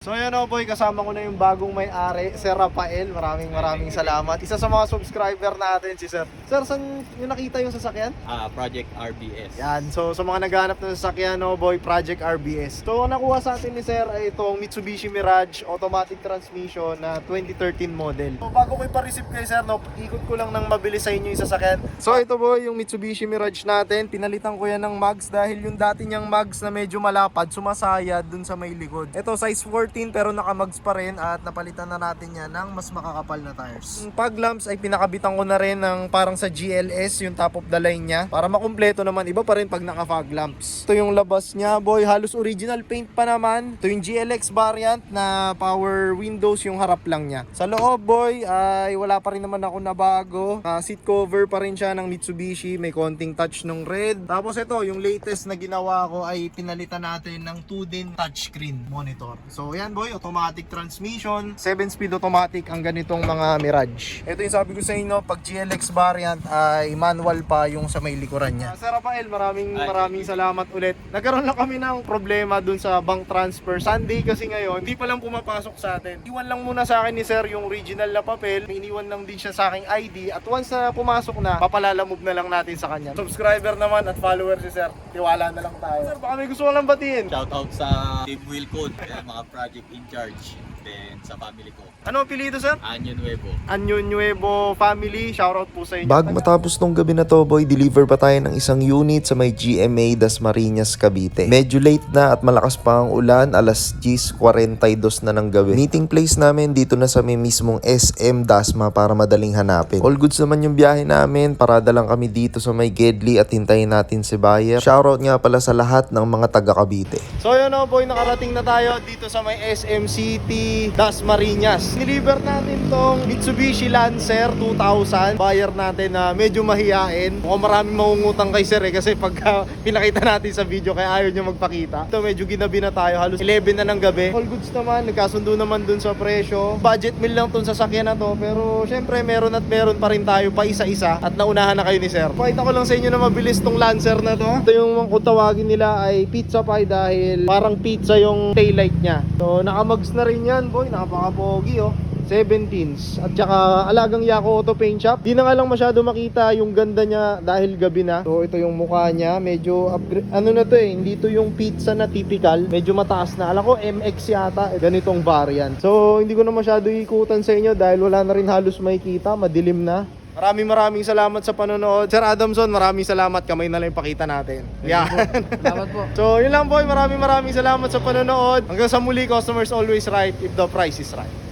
So yun o boy, kasama ko na yung bagong may-ari, Sir Rafael. Maraming salamat. Isa sa mga subscriber natin si Sir. Sir, saan yung nakita yung sasakyan? Project RBS. Yan, so sa mga naghahanap ng sasakyan, no boy, Project RBS. So ang nakuha sa atin ni Sir ay itong Mitsubishi Mirage automatic transmission na 2013 model. So bago ko ipa-receive kay Sir, no, ikot ko lang ng mabilis sa inyo yung sasakyan. So ito boy, yung Mitsubishi Mirage natin, pinalitan ko yan ng mags dahil yung dati niyang mags na medyo malapad, sumasayad dun sa may likod. Ito size 14 pero naka-mags pa rin at napalitan na natin yan ng mas makakapal na tires. Yung fog lamps ay pinakabitan ko na rin ng parang sa GLS, yung top of the line niya, para makumpleto naman. Iba pa rin pag naka-fog lamps. Ito yung labas niya boy, halos original paint pa naman. Ito yung GLX variant na power windows, yung harap lang niya. Sa loob boy ay wala pa rin naman ako nabago. Seat cover pa rin siya ng Mitsubishi, may konting touch ng red. Tapos ito, yung latest na ginawa ko ay pinalitan natin ng 2-din touchscreen monitor. So yan boy, automatic transmission, 7-speed automatic ang ganitong mga Mirage. Ito yung sabi ko sa inyo, pag GLX variant ay manual pa yung sa may likuran niya. Sir Rafael, maraming salamat ulit. Nagkaroon lang kami ng problema dun sa bank transfer. Sunday kasi ngayon, hindi pa lang pumapasok sa atin. Iwan lang muna sa akin ni Sir yung original na papel. May iniwan lang din siya sa aking ID. At once na pumasok na, papalalamove na lang natin sa kanya. Subscriber naman at follower si Sir. Tiwala na lang tayo. Sir, baka may gusto ko lang batiin. Shoutout sa Team Wilcode, mga project in charge. Then sa family ko. Ano apelido, Sir? Año Nuevo. Año Nuevo family. Shoutout po sa inyo. Bago matapos nung gabi na to boy, deliver pa tayo ng isang unit sa may GMA Dasmariñas, Cavite. Medyo late na at malakas pa ang ulan, alas 10:42 na ng gabi. Meeting place namin dito na sa may mismong SM Dasma para madaling hanapin. All goods naman yung biyahe namin, parada lang kami dito sa may Gedli at hintayin natin si buyer. Shoutout nga pala sa lahat ng mga taga Cavite. So yun o boy, nakarating na tayo dito sa may SM City Dasmariñas. Deliver natin tong Mitsubishi Lancer 2000. Buyer natin na medyo mahiyain. Mukhang maraming mangungutang kay Sir kasi pagka pinakita natin sa video kaya ayaw niya magpakita. Ito medyo ginabi na tayo, halos 11 na ng gabi. All goods naman, nagkasundo naman dun sa presyo. Budget meal lang tong sasakyan na to, pero syempre meron pa rin tayo pa isa-isa at naunahan na kayo ni Sir. Pakita ko lang sa inyo na mabilis tong Lancer na to. Ito yung kung tawagin nila ay pizza pie dahil parang pizza yung taillight niya. So nakamags na rin yan boy, napaka-pogi oh. 17s at saka alagang Yako Auto Paint Shop. Di na nga lang masyado makita yung ganda niya dahil gabi na. So ito yung mukha niya, medyo upgrade. Ano na to eh, hindi to yung pizza na typical, medyo mataas na. Alam ko MX yata, ganitong variant. So hindi ko na masyado ikutan sa inyo dahil wala na rin halos makikita, madilim na. Maraming salamat sa panonood. Sir Adamson, maraming salamat. Kamay na lang yung pakita natin. Yan. Salamat po. So yun lang boy, maraming salamat sa panonood. Hanggang sa muli, customers always right if the price is right.